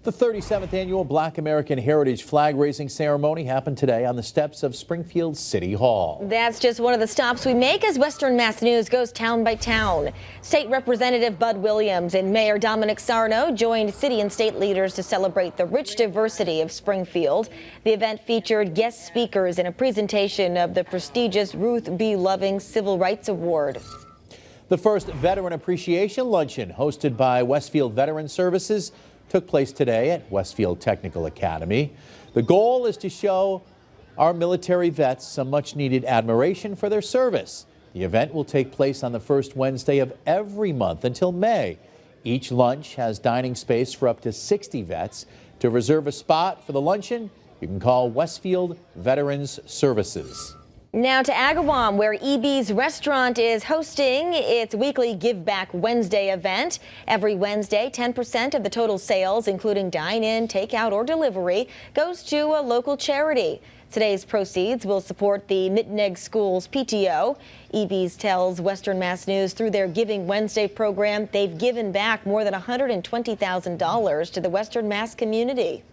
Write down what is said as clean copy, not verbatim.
The 37th annual Black American Heritage flag raising ceremony happened today on the steps of Springfield City Hall. That's just one of the stops we make as Western Mass News goes town by town. State Representative Bud Williams and Mayor Dominic Sarno joined city and state leaders to celebrate the rich diversity of Springfield. The event featured guest speakers and a presentation of the prestigious Ruth B. Loving Civil Rights Award. The first Veteran Appreciation Luncheon, hosted by Westfield Veteran Services, took place today at Westfield Technical Academy. The goal is to show our military vets some much-needed admiration for their service. The event will take place on the first Wednesday of every month until May. Each lunch has dining space for up to 60 vets. To reserve a spot for the luncheon, you can call Westfield Veterans Services. Now to Agawam, where EB's restaurant is hosting its weekly Give Back Wednesday event. Every Wednesday, 10% of the total sales, including dine-in, takeout, or delivery, goes to a local charity. Today's proceeds will support the Mittenegg Schools PTO. EB's tells Western Mass News through their Giving Wednesday program, they've given back more than $120,000 to the Western Mass community.